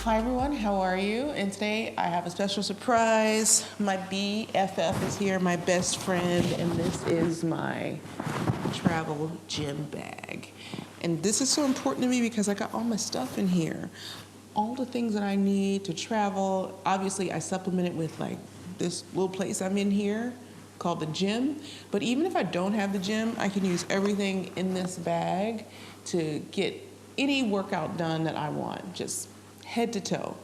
Hi everyone, how are you? And today I have a special surprise. My BFF is here, my best friend, and this is my travel gym bag. And this is so important to me because I got all my stuff in here. All the things that I need to travel. Obviously, I supplement it with like this little place I'm in here called the gym. But even if I don't have the gym, I can use everything in this bag to get any workout done that I want, just head to toe.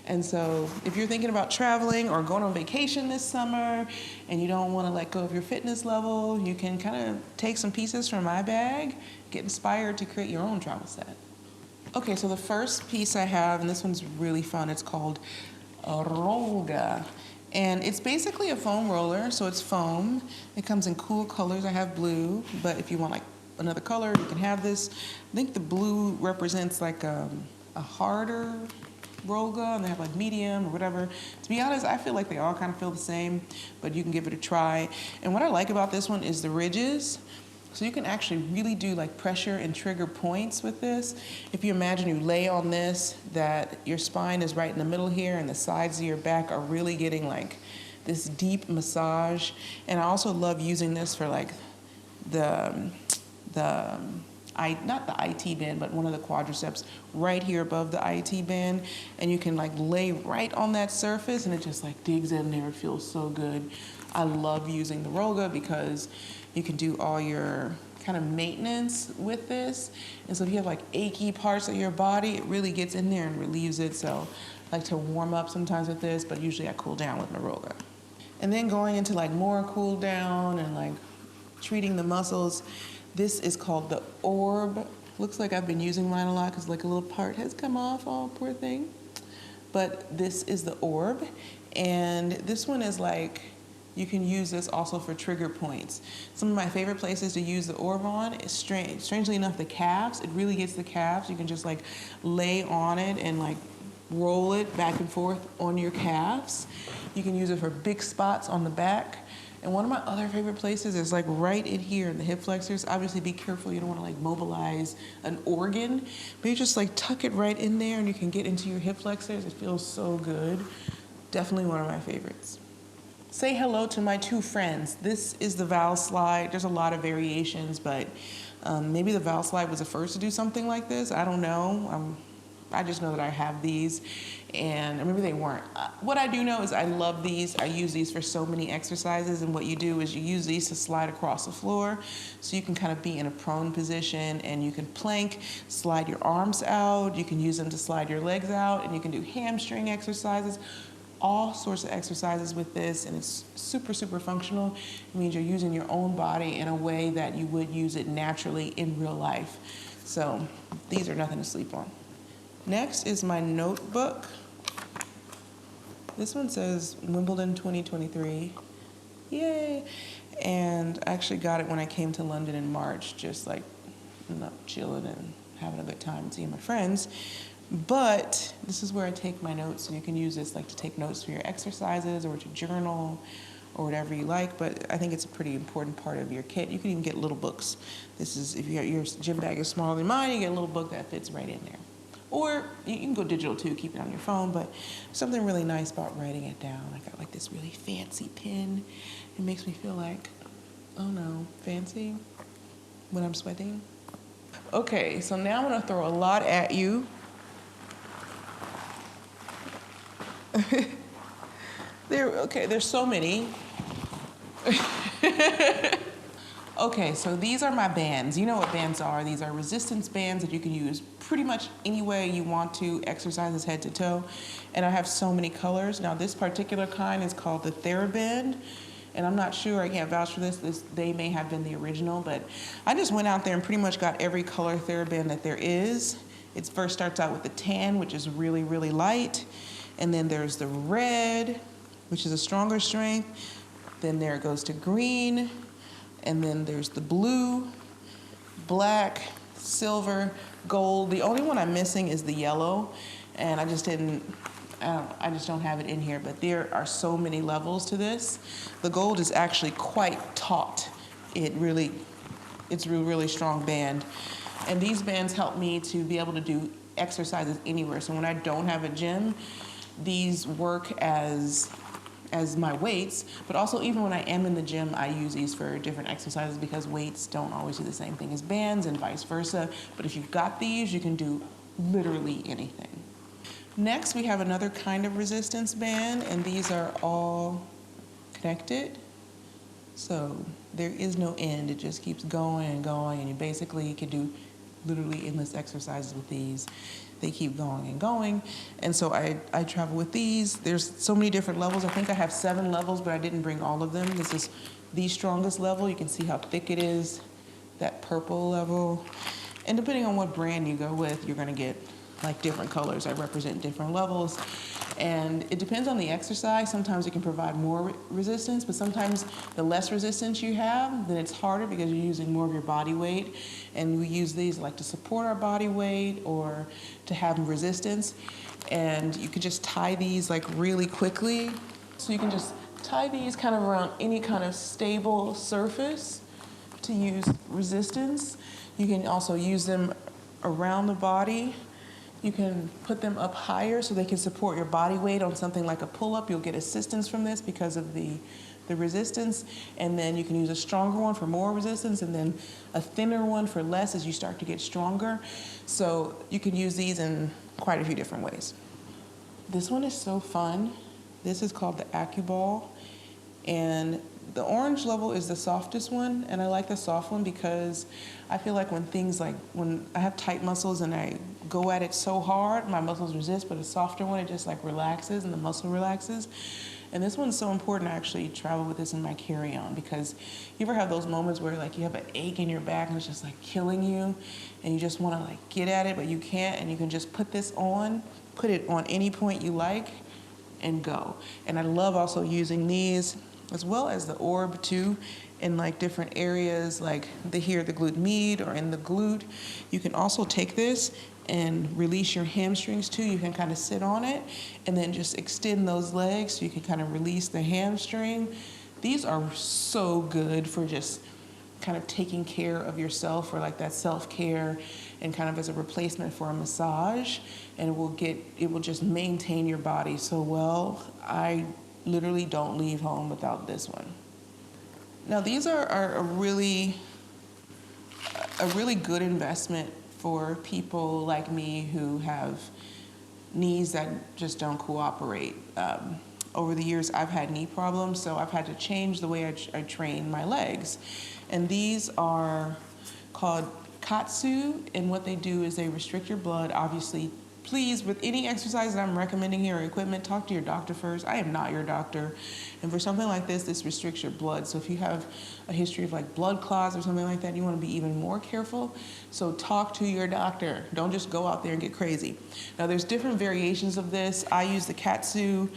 And so if you're thinking about traveling or going on vacation this summer and you don't want to let go of your fitness level, you can kind of take some pieces from my bag, get inspired to create your own travel set. Okay, so the first piece I have, and this one's really fun, it's called a Rolga. And it's basically a foam roller, so it's foam. It comes in cool colors. I have blue, but if you want like another color, you can have this. I think the blue represents like a harder Rolga, and they have like medium or whatever. To be honest, I feel like they all kind of feel the same, but you can give it a try. And what I like about this one is the ridges. So you can actually really do like pressure and trigger points with this. If you imagine you lay on this, that your spine is right in the middle here and the sides of your back are really getting like this deep massage. And I also love using this for like not the IT band, but one of the quadriceps right here above the IT band. And you can like lay right on that surface and it just like digs in there. It feels so good. I love using the Rolga because you can do all your kind of maintenance with this. And so if you have like achy parts of your body, it really gets in there and relieves it. So I like to warm up sometimes with this, but usually I cool down with my Rolga. And then going into like more cool down and like treating the muscles, this is called the Orb. Looks like I've been using mine a lot because like a little part has come off, oh poor thing. But this is the Orb. And this one is like, you can use this also for trigger points. Some of my favorite places to use the Orb on is strangely enough, the calves. It really gets the calves. You can just like lay on it and like roll it back and forth on your calves. You can use it for big spots on the back. And one of my other favorite places is like right in here in the hip flexors. Obviously be careful, you don't want to like mobilize an organ, but you just like tuck it right in there and you can get into your hip flexors. It feels so good. Definitely one of my favorites. Say hello to my two friends. This is the Valslide. There's a lot of variations, but maybe the Valslide was the first to do something like this. I don't know. I just know that I have these, and maybe they weren't. What I do know is I love these. I use these for so many exercises, and what you do is you use these to slide across the floor, so you can kind of be in a prone position, and you can plank, slide your arms out, you can use them to slide your legs out, and you can do hamstring exercises, all sorts of exercises with this, and it's super, super functional. It means you're using your own body in a way that you would use it naturally in real life. So these are nothing to sleep on. Next is my notebook. This one says Wimbledon 2023. Yay! And I actually got it when I came to London in March, just like chilling and having a good time and seeing my friends. But this is where I take my notes, and you can use this like to take notes for your exercises or to journal or whatever you like, but I think it's a pretty important part of your kit. You can even get little books. This is, if your gym bag is smaller than mine, you get a little book that fits right in there. Or you can go digital too, keep it on your phone, but something really nice about writing it down. I got like this really fancy pen. It makes me feel like, oh no, fancy when I'm sweating. Okay, so now I'm gonna throw a lot at you. There's so many. Okay, so these are my bands. You know what bands are. These are resistance bands that you can use pretty much any way you want to, exercises head to toe. And I have so many colors. Now this particular kind is called the TheraBand. And I'm not sure, I can't vouch for this. They may have been the original, but I just went out there and pretty much got every color TheraBand that there is. It first starts out with the tan, which is really, really light. And then there's the red, which is a stronger strength. Then there it goes to green. And then there's the blue, black, silver, gold. The only one I'm missing is the yellow. And I just don't have it in here, but there are so many levels to this. The gold is actually quite taut. It's a really strong band. And these bands help me to be able to do exercises anywhere. So when I don't have a gym, these work as my weights, but also even when I am in the gym, I use these for different exercises because weights don't always do the same thing as bands and vice versa. But if you've got these, you can do literally anything. Next, we have another kind of resistance band, and these are all connected. So there is no end. It just keeps going and going, and you basically can do literally endless exercises with these. They keep going and going. And so I travel with these. There's so many different levels. I think I have 7 levels, but I didn't bring all of them. This is the strongest level. You can see how thick it is, that purple level. And depending on what brand you go with, you're gonna get like different colors that represent different levels. And it depends on the exercise. Sometimes it can provide more resistance, but sometimes the less resistance you have, then it's harder because you're using more of your body weight. And we use these like to support our body weight or to have resistance. And you could just tie these like really quickly. So you can just tie these kind of around any kind of stable surface to use resistance. You can also use them around the body. You can put them up higher so they can support your body weight on something like a pull-up. You'll get assistance from this because of the resistance. And then you can use a stronger one for more resistance and then a thinner one for less as you start to get stronger. So you can use these in quite a few different ways. This one is so fun. This is called the AccuBall. And the orange level is the softest one, and I like the soft one because I feel like when I have tight muscles and I go at it so hard, my muscles resist, but a softer one, it just like relaxes and the muscle relaxes. And this one's so important. I actually travel with this in my carry-on because you ever have those moments where like you have an ache in your back and it's just like killing you and you just want to like get at it, but you can't, and you can just put it on any point you like and go. And I love also using these as well as the orb too, in like different areas like the glute med or in the glute. You can also take this and release your hamstrings too. You can kind of sit on it and then just extend those legs so you can kind of release the hamstring. These are so good for just kind of taking care of yourself or like that self-care and kind of as a replacement for a massage, and it will just maintain your body so well. I literally don't leave home without this one. Now these are a really good investment for people like me who have knees that just don't cooperate. Over the years I've had knee problems, so I've had to change the way I train my legs. And these are called Katsu, and what they do is they restrict your blood. Obviously, please, with any exercise that I'm recommending here or equipment, talk to your doctor first. I am not your doctor. And for something like this restricts your blood. So if you have a history of like blood clots or something like that, you want to be even more careful. So talk to your doctor. Don't just go out there and get crazy. Now there's different variations of this. I use the Katsu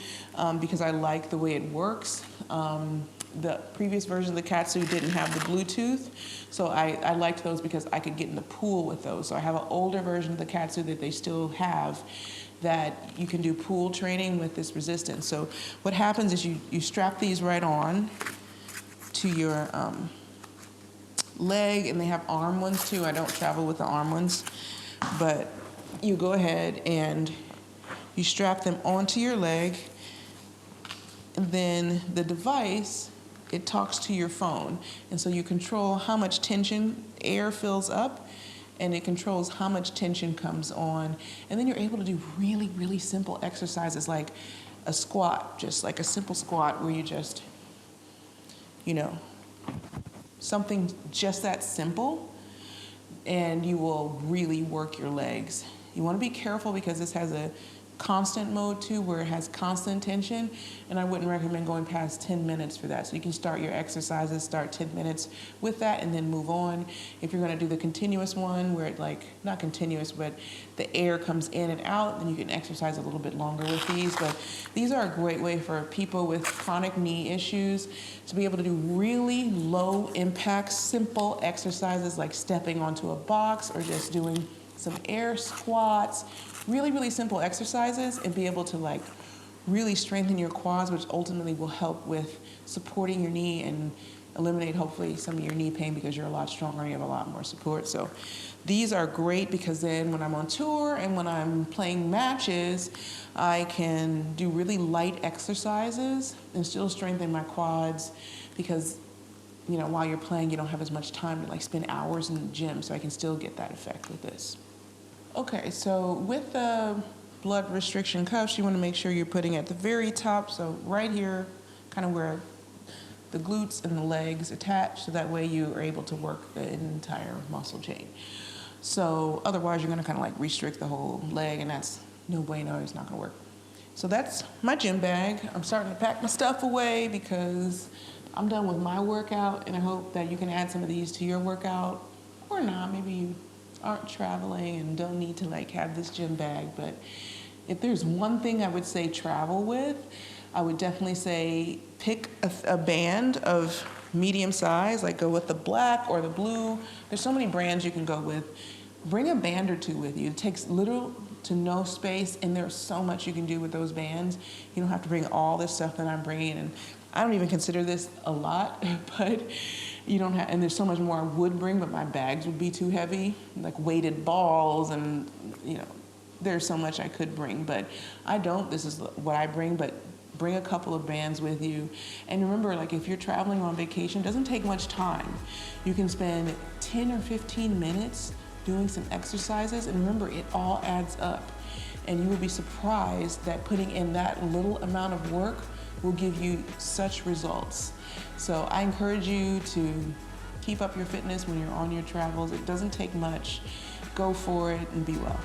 because I like the way it works. The previous version of the Katsu didn't have the Bluetooth, so I liked those because I could get in the pool with those. So I have an older version of the Katsu that they still have that you can do pool training with this resistance. So what happens is you strap these right on to your leg, and they have arm ones too. I don't travel with the arm ones, but you go ahead and you strap them onto your leg, and then the device, it talks to your phone. And so you control how much tension air fills up, and it controls how much tension comes on. And then you're able to do really, really simple exercises like a squat, just like a simple squat where you just, something just that simple, and you will really work your legs. You want to be careful because this has a constant mode too, where it has constant tension, and I wouldn't recommend going past 10 minutes for that. So you can start your exercises, start 10 minutes with that, and then move on. If you're going to do the continuous one, where it not continuous, but the air comes in and out, then you can exercise a little bit longer with these. But these are a great way for people with chronic knee issues to be able to do really low impact, simple exercises like stepping onto a box or just doing some air squats, really, really simple exercises, and be able to really strengthen your quads, which ultimately will help with supporting your knee and eliminate hopefully some of your knee pain because you're a lot stronger and you have a lot more support. So These are great because then when I'm on tour and when I'm playing matches, I can do really light exercises and still strengthen my quads because, you know, while you're playing, you don't have as much time to like spend hours in the gym, so I can still get that effect with this. Okay, so with the blood restriction cuffs, you want to make sure you're putting at the very top, so right here, kind of where the glutes and the legs attach, so that way you are able to work the entire muscle chain. So otherwise you're gonna kind of like restrict the whole leg, and that's no bueno, it's not gonna work. So that's my gym bag. I'm starting to pack my stuff away because I'm done with my workout, and I hope that you can add some of these to your workout, or not. Maybe you aren't traveling and don't need to like have this gym bag, but if there's one thing I would say travel with, I would definitely say pick a band of medium size, like go with the black or the blue. There's so many brands you can go with. Bring a band or two with you. It takes little to no space, and there's so much you can do with those bands. You don't have to bring all this stuff that I'm bringing, and I don't even consider this a lot, but you don't have, and there's so much more I would bring, but my bags would be too heavy, like weighted balls, and you know, there's so much I could bring, but I don't. This is what I bring, but bring a couple of bands with you. And remember, like if you're traveling on vacation, it doesn't take much time. You can spend 10 or 15 minutes doing some exercises, and remember, it all adds up. And you will be surprised that putting in that little amount of work will give you such results. So I encourage you to keep up your fitness when you're on your travels. It doesn't take much. Go for it and be well.